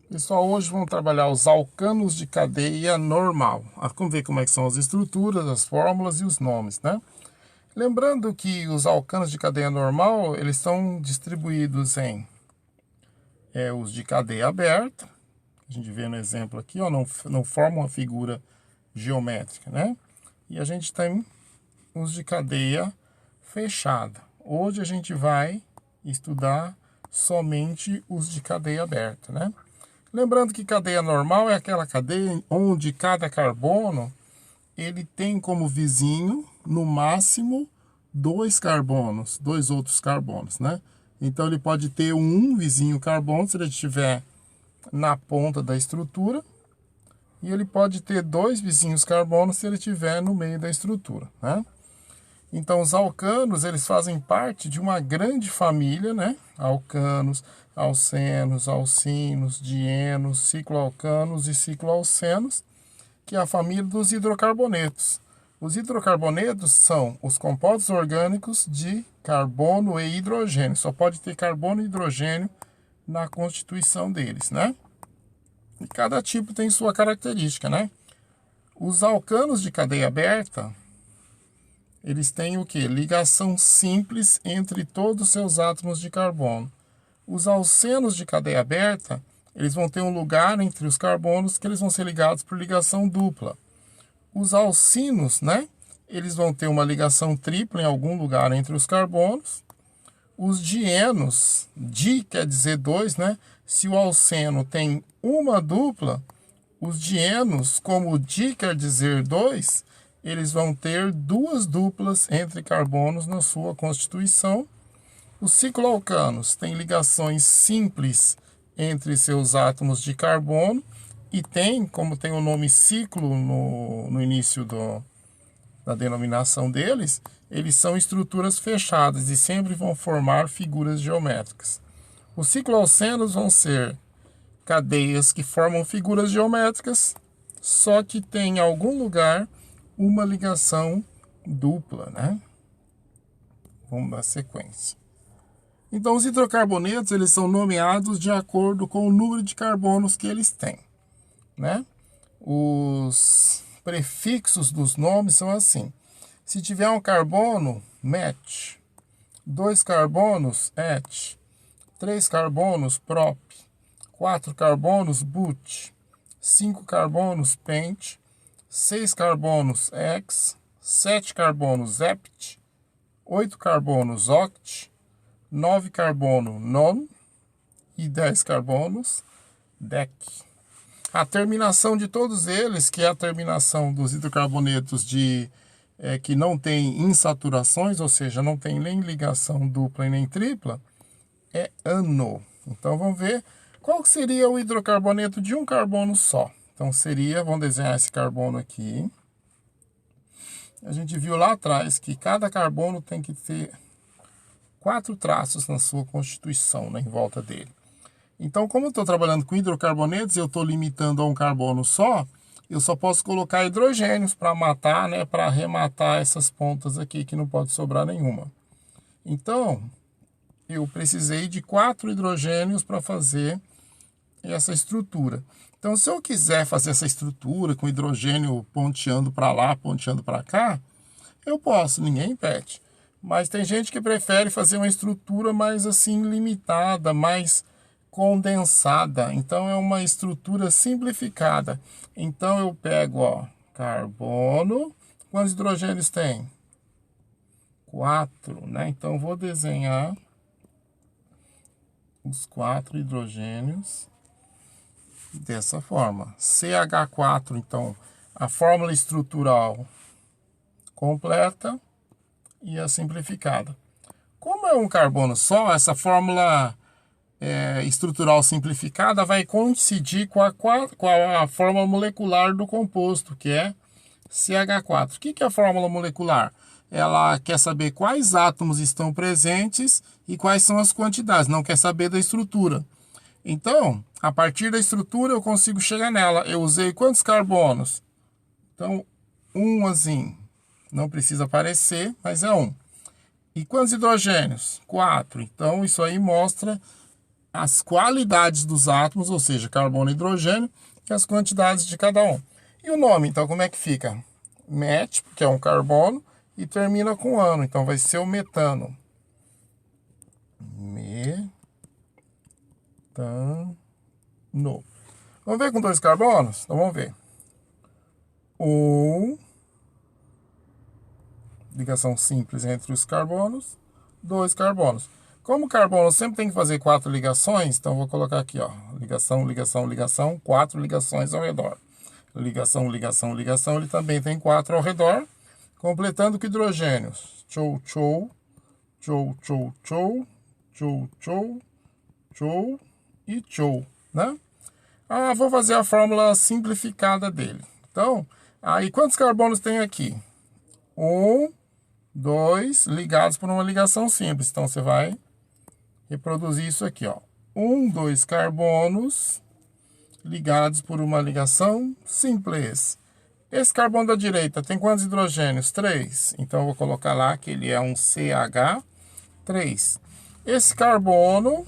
Pessoal, hoje vamos trabalhar os alcanos de cadeia normal. Vamos ver como é que são as estruturas, as fórmulas e os nomes, né? Lembrando que os alcanos de cadeia normal, eles estão distribuídos em os de cadeia aberta. A gente vê no exemplo aqui, ó, não forma uma figura geométrica, né? E a gente tem os de cadeia fechada. Hoje a gente vai estudar somente os de cadeia aberta, né? Lembrando que cadeia normal é aquela cadeia onde cada carbono ele tem como vizinho, no máximo, dois carbonos, dois outros carbonos, né? Então ele pode ter um vizinho carbono se ele estiver na ponta da estrutura, e ele pode ter dois vizinhos carbonos se ele estiver no meio da estrutura, né? Então, os alcanos, eles fazem parte de uma grande família, né? Alcanos, alcenos, alcinos, dienos, cicloalcanos e cicloalcenos, que é a família dos hidrocarbonetos. Os hidrocarbonetos são os compostos orgânicos de carbono e hidrogênio. Só pode ter carbono e hidrogênio na constituição deles, né? E cada tipo tem sua característica, né? Os alcanos de cadeia aberta, eles têm o que? Ligação simples entre todos os seus átomos de carbono. Os alcenos de cadeia aberta, eles vão ter um lugar entre os carbonos que eles vão ser ligados por ligação dupla. Os alcinos, né? Eles vão ter uma ligação tripla em algum lugar entre os carbonos. Os dienos, di quer dizer dois, né? Se o alceno tem uma dupla, os dienos, como di quer dizer dois, eles vão ter duas duplas entre carbonos na sua constituição. Os cicloalcanos têm ligações simples entre seus átomos de carbono e tem, como tem o nome ciclo no início da denominação deles, eles são estruturas fechadas e sempre vão formar figuras geométricas. Os cicloalcenos vão ser cadeias que formam figuras geométricas, só que tem em algum lugar uma ligação dupla, né? Vamos dar sequência. Então, os hidrocarbonetos, eles são nomeados de acordo com o número de carbonos que eles têm, né? Os prefixos dos nomes são assim. Se tiver um carbono, met. Dois carbonos, et. Três carbonos, prop. Quatro carbonos, but. Cinco carbonos, pent. 6 carbonos, hex. 7 carbonos, hept. 8 carbonos, oct. 9 carbono, non. E 10 carbonos, dec. A terminação de todos eles, que é a terminação dos hidrocarbonetos que não tem insaturações, ou seja, não tem nem ligação dupla e nem tripla, é ano. Então vamos ver qual seria o hidrocarboneto de um carbono só. Então seria, vamos desenhar esse carbono aqui. A gente viu lá atrás que cada carbono tem que ter 4 traços na sua constituição, né, em volta dele. Então, como eu estou trabalhando com hidrocarbonetos e eu estou limitando a um carbono só, eu só posso colocar hidrogênios para matar, né, para arrematar essas pontas aqui que não pode sobrar nenhuma. Então, eu precisei de 4 hidrogênios para fazer essa estrutura. Então, se eu quiser fazer essa estrutura com hidrogênio ponteando para lá, ponteando para cá, eu posso, ninguém impede. Mas tem gente que prefere fazer uma estrutura mais assim limitada, mais condensada. Então é uma estrutura simplificada. Então eu pego, ó, carbono. Quantos hidrogênios tem? 4, né? Então vou desenhar os 4 hidrogênios dessa forma. CH4, então, a fórmula estrutural completa e a simplificada. Como é um carbono só, essa fórmula estrutural simplificada vai coincidir com a fórmula molecular do composto, que é CH4. O que é a fórmula molecular? Ela quer saber quais átomos estão presentes e quais são as quantidades, não quer saber da estrutura. Então, a partir da estrutura eu consigo chegar nela. Eu usei quantos carbonos? Então, um assim, não precisa aparecer, mas é um. E quantos hidrogênios? 4. Então, isso aí mostra as qualidades dos átomos, ou seja, carbono e hidrogênio, e as quantidades de cada um. E o nome, então, como é que fica? Met, porque é um carbono, e termina com ano, então vai ser o metano. Metano. Vamos ver com dois carbonos? Então vamos ver. Ligação simples entre os carbonos, dois carbonos. Como o carbono sempre tem que fazer 4 ligações, então vou colocar aqui, ó, ligação, ligação, ligação, 4 ligações ao redor. Ligação, ligação, ligação, ele também tem 4 ao redor, completando com hidrogênios. Tchou, tchou, tchou, tchou, tchou, tchou, tchou, tchou e tchou, né? Vou fazer a fórmula simplificada dele. Então, aí quantos carbonos tem aqui? 1, 2, ligados por uma ligação simples. Então, você vai reproduzir isso aqui, ó. 1, 2 carbonos ligados por uma ligação simples. Esse carbono da direita tem quantos hidrogênios? 3. Então, eu vou colocar lá que ele é um CH3. Esse carbono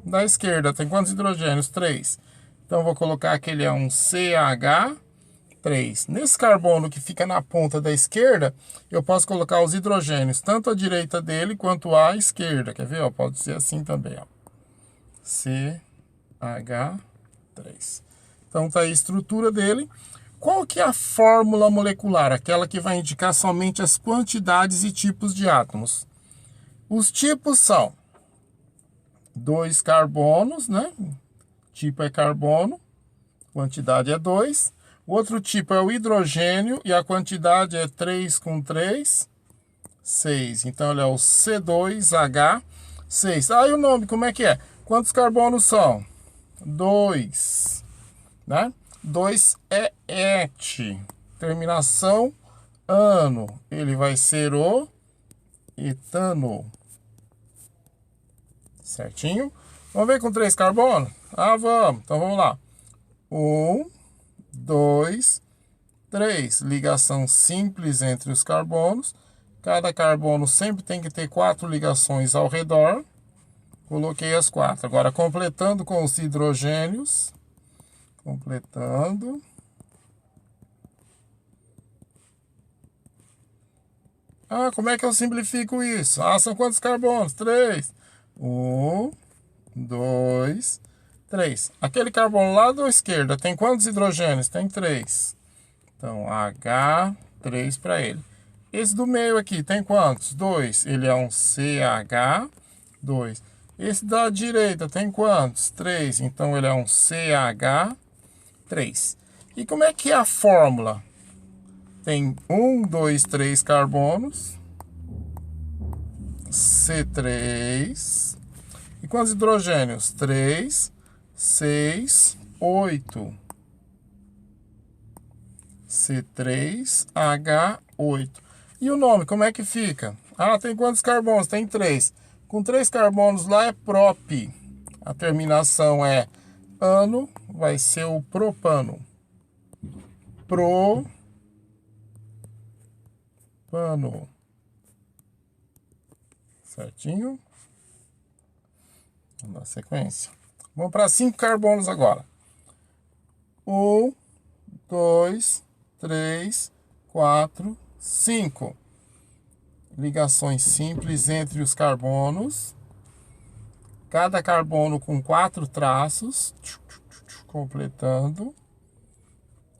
da esquerda tem quantos hidrogênios? 3. Então, eu vou colocar que ele é um CH3. Nesse carbono que fica na ponta da esquerda, eu posso colocar os hidrogênios, tanto à direita dele quanto à esquerda. Quer ver? Ó, pode ser assim também. Ó. CH3. Então, tá aí a estrutura dele. Qual que é a fórmula molecular? Aquela que vai indicar somente as quantidades e tipos de átomos. Os tipos são 2 carbonos, né? Tipo é carbono, quantidade é 2. O outro tipo é o hidrogênio e a quantidade é 3 com 3, 6. Então, ele é o C2H6. Aí o nome, como é que é? Quantos carbonos são? 2, né? 2 é et. Terminação, ano. Ele vai ser o etano. Certinho? Vamos ver com 3 carbonos? Vamos. Então, vamos lá. 1, 2, 3. Ligação simples entre os carbonos. Cada carbono sempre tem que ter 4 ligações ao redor. Coloquei as 4. Agora, completando com os hidrogênios. Completando. Como é que eu simplifico isso? São quantos carbonos? 3. 1, 2, 3. Aquele carbono lá da esquerda tem quantos hidrogênios? Tem 3. Então, H3 para ele. Esse do meio aqui tem quantos? 2. Ele é um CH2. Esse da direita tem quantos? 3. Então, ele é um CH3. E como é que é a fórmula? Tem 1, 2, 3 carbonos. C3. E quantos hidrogênios? 3, 6, 8. C3H8. E o nome, como é que fica? Tem quantos carbonos? Tem 3. Com 3 carbonos lá é prop. A terminação é ano, vai ser o propano. Propano. Certinho? Vamos dar sequência. Vamos para 5 carbonos agora. 1, 2, 3, 4, 5. Ligações simples entre os carbonos. Cada carbono com 4 traços. Completando.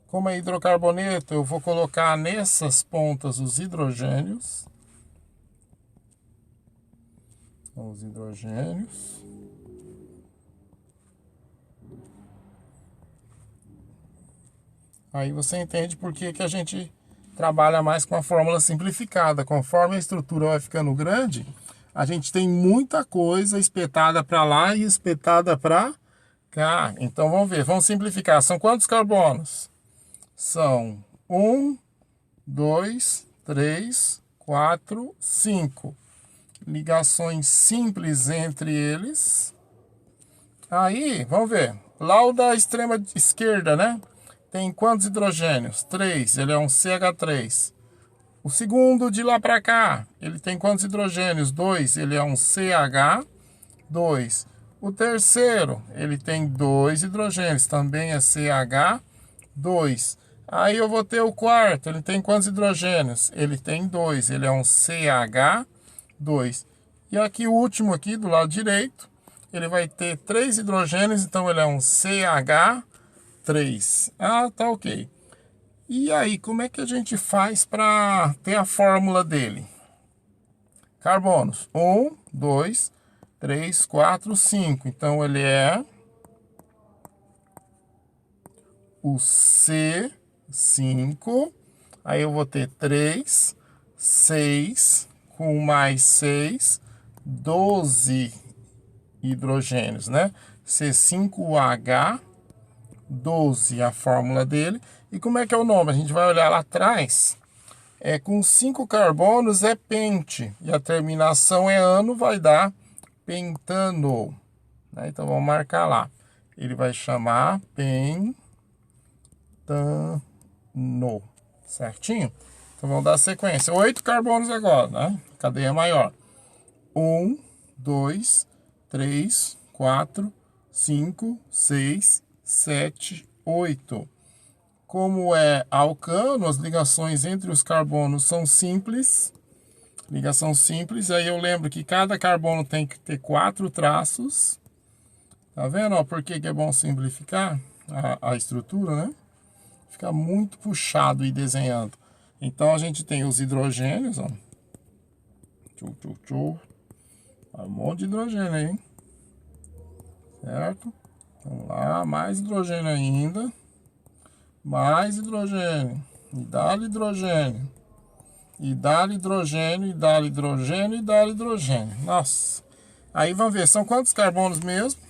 Como é hidrocarboneto, eu vou colocar nessas pontas os hidrogênios. Os hidrogênios. Aí você entende por que a gente trabalha mais com a fórmula simplificada. Conforme a estrutura vai ficando grande, a gente tem muita coisa espetada para lá e espetada para cá. Então vamos ver, vamos simplificar. São quantos carbonos? São 1, 2, 3, 4, 5. Ligações simples entre eles. Aí, vamos ver. Lá o da extrema esquerda, né? Tem quantos hidrogênios? 3. Ele é um CH3. O segundo de lá para cá, ele tem quantos hidrogênios? 2. Ele é um CH2. O terceiro, ele tem 2 hidrogênios, também é CH2. Aí eu vou ter o quarto, ele tem quantos hidrogênios? Ele tem 2, ele é um CH2. E aqui o último aqui, do lado direito, ele vai ter 3 hidrogênios, então ele é um CH3. Ah, tá ok. E aí, como é que a gente faz para ter a fórmula dele? Carbonos, 1, 2, 3, 4, 5. Então ele é o C5. Aí eu vou ter 3, 6, com mais 6, 12 hidrogênios, né? C5H12, a fórmula dele. E como é que é o nome? A gente vai olhar lá atrás. Com 5 carbonos é pente. E a terminação é ano, vai dar pentano. Né? Então vamos marcar lá. Ele vai chamar pentano. Certinho? Então vamos dar sequência. 8 carbonos agora, né? Cadeia maior. 1, 2, 3, 4, 5, 6, 7, 8. Como é alcano, as ligações entre os carbonos são simples. Ligação simples. Aí eu lembro que cada carbono tem que ter 4 traços. Tá vendo? Ó, por que é bom simplificar a estrutura, né? Fica muito puxado ir desenhando. Então a gente tem os hidrogênios, ó. Um monte de hidrogênio aí, hein? Certo? Vamos lá, mais hidrogênio ainda. Mais hidrogênio. E dá-lhe hidrogênio. E dá-lhe hidrogênio, e dá-lhe hidrogênio, e dá-lhe hidrogênio. Nossa. Aí vamos ver, são quantos carbonos mesmo?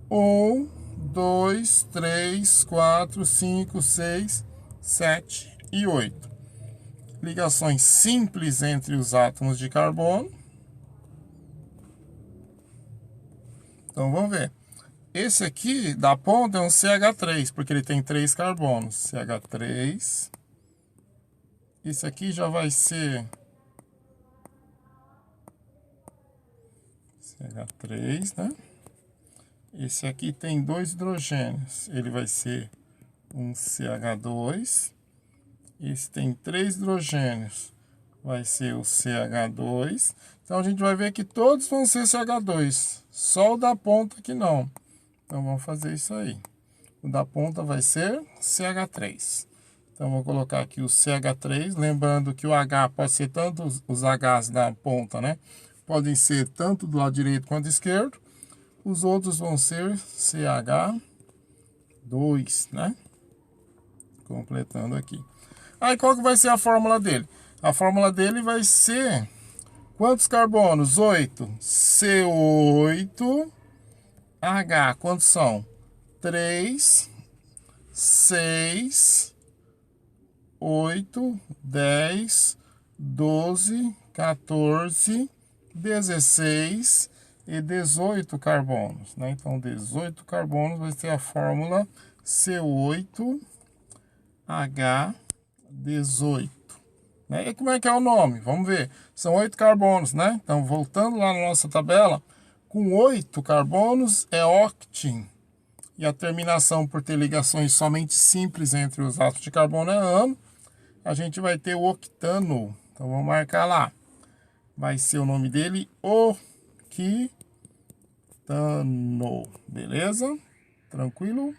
1, 2, 3, 4, 5, 6, 7 e 8. Ligações simples entre os átomos de carbono. Então vamos ver. Esse aqui da ponta é um CH3, porque ele tem 3 carbonos. CH3. Esse aqui já vai ser CH3, né? Esse aqui tem 2 hidrogênios. Ele vai ser um CH2. Esse tem 3 hidrogênios. Vai ser o CH2. Então a gente vai ver que todos vão ser CH2. Só o da ponta que não. Então vamos fazer isso aí. O da ponta vai ser CH3. Então vou colocar aqui o CH3. Lembrando que o H pode ser tanto os Hs da ponta, né? Podem ser tanto do lado direito quanto esquerdo. Os outros vão ser CH2, né? Completando aqui. Aí qual que vai ser a fórmula dele? A fórmula dele vai ser quantos carbonos? 8. C8. H, quantos são? 3, 6, 8, 10, 12, 14, 16 e 18 carbonos, né? Então 18 carbonos vai ser a fórmula C8H18. Né? E como é que é o nome? Vamos ver. São 8 carbonos, né? Então voltando lá na nossa tabela, com 8 carbonos é octin. E a terminação por ter ligações somente simples entre os átomos de carbono é ano. A gente vai ter o octano. Então vamos marcar lá. Vai ser o nome dele octano. Beleza? Tranquilo?